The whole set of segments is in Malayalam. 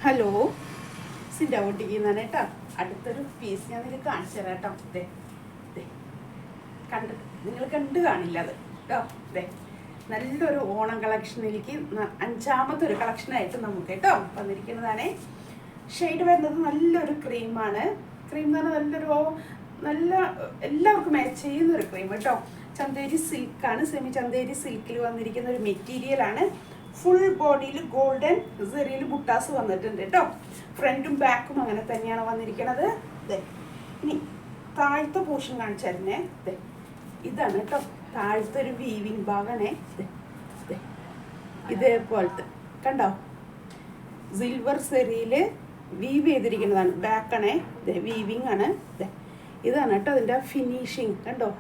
ഹലോ, സിൻ്റെ ഒട്ടിക്കുന്നതാണ് കേട്ടോ. അടുത്തൊരു പീസ് ഞാൻ നിങ്ങൾക്ക് കാണിച്ചു തരാം കേട്ടോ. ഇതേ ഇതേ നിങ്ങൾ കണ്ടു കാണില്ല അത് കേട്ടോ. ഇതേ നല്ലൊരു ഓണം കളക്ഷനിലേക്ക് അഞ്ചാമത്തെ ഒരു കളക്ഷനായിട്ട് നമുക്ക് കേട്ടോ വന്നിരിക്കുന്നതാണ്. ഷെയ്ഡ് വരുന്നത് നല്ലൊരു ക്രീമാണ്. ക്രീം എന്ന് പറഞ്ഞാൽ നല്ല എല്ലാവർക്കും മാച്ച് ചെയ്യുന്നൊരു ക്രീം കേട്ടോ. ചന്തേരി സിൽക്കാണ്, സെമി ചന്തേരി സിൽക്കിൽ വന്നിരിക്കുന്ന ഒരു മെറ്റീരിയലാണ്. ഫുൾ ബോഡിയിൽ ഗോൾഡൻ സെറിയിൽ ബുട്ടാസ് വന്നിട്ടുണ്ട് കേട്ടോ. ഫ്രണ്ടും ബാക്കും അങ്ങനെ തന്നെയാണ് വന്നിരിക്കുന്നത്. ഇനി താഴത്തെ പോർഷൻ കാണിച്ചായിരുന്നേ. ഇതാണ് കേട്ടോ താഴത്തെ ഒരു വീവിങ് ഭാഗമാണേ. ഇതേപോലത്തെ കണ്ടോ, സിൽവർ സെറിയിൽ വീവ് ചെയ്തിരിക്കുന്നതാണ്. ബാക്കാണേ, വീവിങ് ആണ്. ഇതാണ് കേട്ടോ അതിൻ്റെ ഫിനിഷിങ്. കണ്ടോ,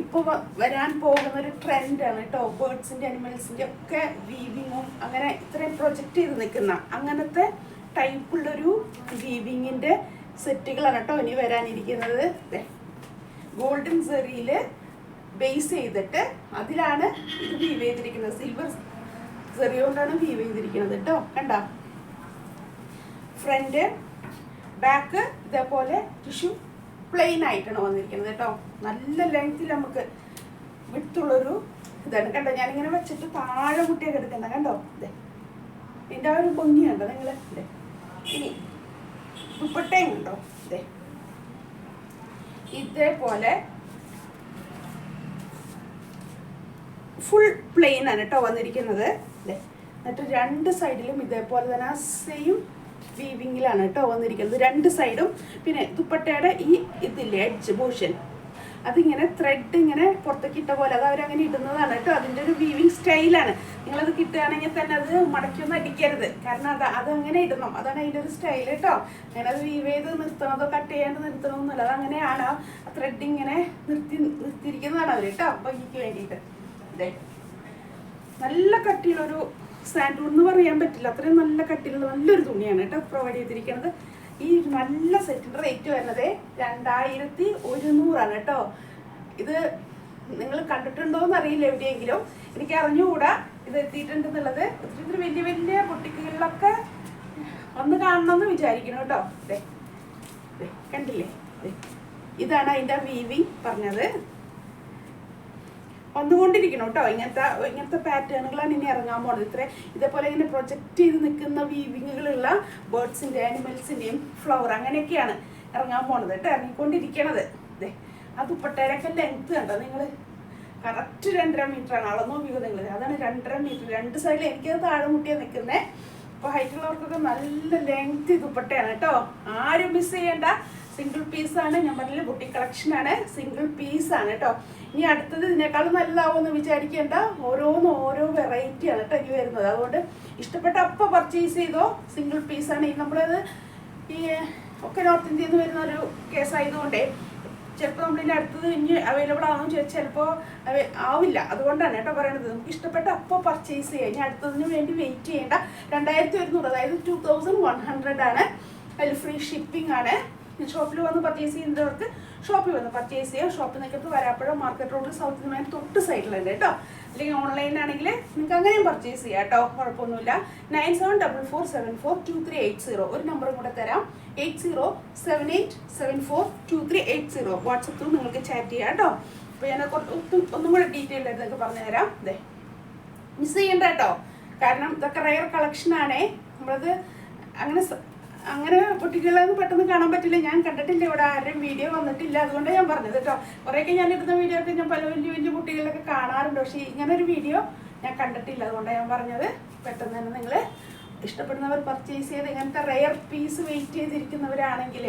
ഇപ്പോൾ വരാൻ പോകുന്ന ഒരു ട്രെൻഡാണ് കേട്ടോ. ബേർഡ്സിൻ്റെ അനിമൽസിൻ്റെ ഒക്കെ വീവിങ്ങും അങ്ങനെ ഇത്രയും പ്രൊജക്റ്റ് ചെയ്ത് നിൽക്കുന്ന അങ്ങനത്തെ ടൈപ്പുള്ളൊരു വീവിങ്ങിൻ്റെ സെറ്റുകളാണ് കേട്ടോ ഇനി വരാനിരിക്കുന്നത്. ഗോൾഡൻ സെറിയിൽ ബേസ് ചെയ്തിട്ട് അതിലാണ് ഇത് വീവ് ചെയ്തിരിക്കുന്നത്. സിൽവർ സെറി കൊണ്ടാണ് വീവ് ചെയ്തിരിക്കുന്നത് കേട്ടോ. കണ്ടോ, ഫ്രണ്ട് ബാക്ക് ഇതേപോലെ ടിഷ്യൂ പ്ലെയിൻ ആയിട്ടാണ് വന്നിരിക്കുന്നത് കേട്ടോ. നല്ല ലെങ്ത്തിൽ നമുക്ക് വിട്ടുള്ളൊരു ഇതാണ് കണ്ടോ. ഞാനിങ്ങനെ വെച്ചിട്ട് താഴെ കുട്ടിയൊക്കെ എടുക്കുന്നത് കണ്ടോ. ഇതിൻ്റെ ആ ഒരു ഭംഗിയുണ്ടോ നിങ്ങൾ. ഇനി ദുപ്പട്ടയും ഉണ്ടോ. ഇതേപോലെ ഫുൾ പ്ലെയിൻ ആണ് കേട്ടോ വന്നിരിക്കുന്നത്. എന്നിട്ട് രണ്ട് സൈഡിലും ഇതേപോലെ തന്നെ സെയിം വീവിങ്ങിലാണ് കേട്ടോ വന്നിരിക്കുന്നത് രണ്ട് സൈഡും. പിന്നെ ദുപ്പട്ടയുടെ ഈ ഇതില്ലേ എഡ്ജ് പോർഷൻ അതിങ്ങനെ ത്രെഡ് ഇങ്ങനെ പുറത്തേക്ക് ഇട്ട പോലെ അത് അവരങ്ങനെ ഇടുന്നതാണ് കേട്ടോ. അതിൻ്റെ ഒരു വീവിങ് സ്റ്റൈലാണ്. നിങ്ങളത് കിട്ടുകയാണെങ്കിൽ തന്നെ അത് മടക്കിയൊന്നും അടിക്കരുത്, കാരണം അതങ്ങനെ ഇടണം. അതാണ് അതിൻ്റെ ഒരു സ്റ്റൈൽ കേട്ടോ. അങ്ങനെ അത് വീവ് ചെയ്ത് നിർത്തണതോ കട്ട് ചെയ്യാണ്ട് നിർത്തണമെന്നല്ല, അതങ്ങനെയാണ് ആ ത്രെഡ് ഇങ്ങനെ നിർത്തിയിരിക്കുന്നതാണ് അവർ കേട്ടോ ഭംഗിക്ക് വേണ്ടിയിട്ട്. ഇതേ നല്ല കട്ടിയുള്ളൊരു സാൻഡൂൺ എന്ന് പറയാൻ പറ്റില്ല, അത്രയും നല്ല കട്ടിലുള്ള നല്ലൊരു തുണിയാണ് കേട്ടോ പ്രൊവൈഡ് ചെയ്തിരിക്കുന്നത്. ഈ നല്ല സെറ്റിൻ്റെ റേറ്റ് വരുന്നത് 2100 കേട്ടോ. ഇത് നിങ്ങൾ കണ്ടിട്ടുണ്ടോയെന്ന് അറിയില്ല എവിടെയെങ്കിലും, എനിക്ക് അറിഞ്ഞുകൂടാ ഇത് എത്തിയിട്ടുണ്ടെന്നുള്ളത്. ഇത്തിരി വലിയ വലിയ ബൊട്ടിക്കുകളിലൊക്കെ ഒന്ന് കാണണമെന്ന് വിചാരിക്കണം കേട്ടോ. കണ്ടില്ലേ, ഇതാണ് അതിൻ്റെ വീവിങ് പറഞ്ഞത്. വന്നുകൊണ്ടിരിക്കണം കേട്ടോ. ഇങ്ങനത്തെ പാറ്റേണുകളാണ് ഇനി ഇറങ്ങാൻ പോകുന്നത്. ഇതേപോലെ ഇങ്ങനെ പ്രൊജക്റ്റ് ചെയ്ത് നിൽക്കുന്ന വീവിങ്ങുകളുള്ള ബേർഡ്സിൻ്റെ അനിമൽസിൻ്റെയും ഫ്ലവർ അങ്ങനെയൊക്കെയാണ് ഇറങ്ങാൻ പോകുന്നത് കേട്ടോ, ഇറങ്ങിക്കൊണ്ടിരിക്കണത്. ആ ദുപ്പട്ടയുടെയൊക്കെ ലെങ്ത് കണ്ടോ നിങ്ങൾ. കറക്റ്റ് 2.5 മീറ്ററാണ് അളന്നു നോക്കിയത് നിങ്ങൾ. അതാണ് 2.5 മീറ്റർ. രണ്ട് സൈഡിൽ എനിക്കത് താഴെ മുട്ടിയാണ് നിൽക്കുന്നത്. അപ്പോൾ ഹൈറ്റുള്ളവർക്കൊക്കെ നല്ല ലെങ്ത് ദുപ്പട്ടയാണ് കേട്ടോ. ആരും മിസ് ചെയ്യേണ്ട. സിംഗിൾ പീസാണ്. ഞാൻ പറഞ്ഞില്ല ബുട്ടിക് കളക്ഷനാണ്, സിംഗിൾ പീസാണ് കേട്ടോ. ഇനി അടുത്തത് ഇതിനേക്കാളും നല്ലതാവുമെന്ന് വിചാരിക്കേണ്ട. ഓരോ വെറൈറ്റിയാണ് കേട്ടോ ഇനി വരുന്നത്. അതുകൊണ്ട് ഇഷ്ടപ്പെട്ട അപ്പം പർച്ചേസ് ചെയ്തോ. സിംഗിൾ പീസാണ്. ഈ നമ്മളത് ഈ ഒക്കെ നോർത്ത് ഇന്ത്യയിൽ നിന്ന് വരുന്ന ഒരു കേസായതുകൊണ്ടേ ചിലപ്പോൾ നമ്മളിതിൻ്റെ അടുത്തത് ഇനി അവൈലബിൾ ആണെന്ന് ചോദിച്ചാൽ ചിലപ്പോൾ ആവില്ല. അതുകൊണ്ടാണ് കേട്ടോ പറയണത്. നമുക്ക് ഇഷ്ടപ്പെട്ട അപ്പം പർച്ചേസ് ചെയ്യാം. ഇനി അടുത്തതിന് വേണ്ടി വെയിറ്റ് ചെയ്യേണ്ട. 2100, അതായത് 2100 ആണ്. അതിൽ ഫ്രീ ഷിപ്പിംഗ് ആണ്. ഷോപ്പിൽ വന്ന് പർച്ചേസ് ചെയ്യുന്നവർക്ക് ഷോപ്പിൽ വന്ന് പർച്ചേസ് ചെയ്യാം. ഷോപ്പിൽ നിൽക്കത്ത് Varappuzha market road south Indian തൊട്ട് സൈഡിലുണ്ട് കേട്ടോ. അല്ലെങ്കിൽ ഓൺലൈനാണെങ്കിൽ നിങ്ങൾക്ക് അങ്ങനെയും പർച്ചേസ് ചെയ്യാം കേട്ടോ, കുഴപ്പമൊന്നുമില്ല. 9744742380 ഒരു നമ്പറും കൂടെ തരാം. 8078742380 വാട്സപ്പിൽ നിങ്ങൾക്ക് ചാറ്റ് ചെയ്യാം കേട്ടോ. അപ്പോൾ ഞാൻ ഒന്നും കൂടെ ഡീറ്റെയിൽ ആയിട്ട് നിങ്ങൾക്ക് പറഞ്ഞു തരാം. മിസ് ചെയ്യണ്ട കേട്ടോ, കാരണം ഇതൊക്കെ റയർ കളക്ഷനാണേ. നമ്മളത് അങ്ങനെ കുട്ടികളൊന്നും പെട്ടെന്ന് കാണാൻ പറ്റില്ല. ഞാൻ കണ്ടിട്ടില്ല, ഇവിടെ ആരുടെയും വീഡിയോ വന്നിട്ടില്ല. അതുകൊണ്ട് ഞാൻ പറഞ്ഞത് കേട്ടോ. കുറേയൊക്കെ ഞാൻ ഇടുന്ന വീഡിയോ ഒക്കെ ഞാൻ പല വലിയ വലിയ കുട്ടികളിലൊക്കെ കാണാറുണ്ട്, പക്ഷേ ഇങ്ങനെ ഒരു വീഡിയോ ഞാൻ കണ്ടിട്ടില്ല. അതുകൊണ്ടാണ് ഞാൻ പറഞ്ഞത്. പെട്ടെന്ന് തന്നെ നിങ്ങൾ ഇഷ്ടപ്പെടുന്നവർ പർച്ചേസ് ചെയ്ത്, ഇങ്ങനത്തെ റെയർ പീസ് വെയിറ്റ് ചെയ്തിരിക്കുന്നവരാണെങ്കിൽ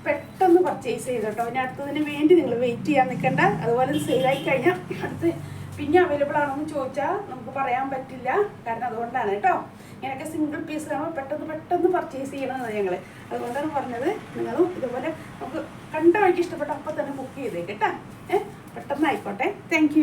പെട്ടെന്ന് പർച്ചേസ് ചെയ്ത് കേട്ടോ. ഇനി അടുത്തതിന് വേണ്ടി നിങ്ങൾ വെയിറ്റ് ചെയ്യാൻ നിൽക്കണ്ട. അതുപോലെ സെയിലായി കഴിഞ്ഞാൽ അടുത്ത് പിന്നെ അവൈലബിൾ ആണോന്ന് ചോദിച്ചാൽ നമുക്ക് പറയാൻ പറ്റില്ല, കാരണം അതുകൊണ്ടാണ് കേട്ടോ. ഇങ്ങനെയൊക്കെ സിംഗിൾ പീസ് ആകുമ്പോൾ പെട്ടെന്ന് പർച്ചേസ് ചെയ്യണമെന്ന് ഞങ്ങൾ. അതുകൊണ്ടാണ് പറഞ്ഞത്. നിങ്ങളും ഇതുപോലെ നമുക്ക് കണ്ട വഴിക്ക് ഇഷ്ടപ്പെട്ട അപ്പം തന്നെ ബുക്ക് ചെയ്തേക്ക് കേട്ടോ. പെട്ടെന്ന് ആയിക്കോട്ടെ. താങ്ക്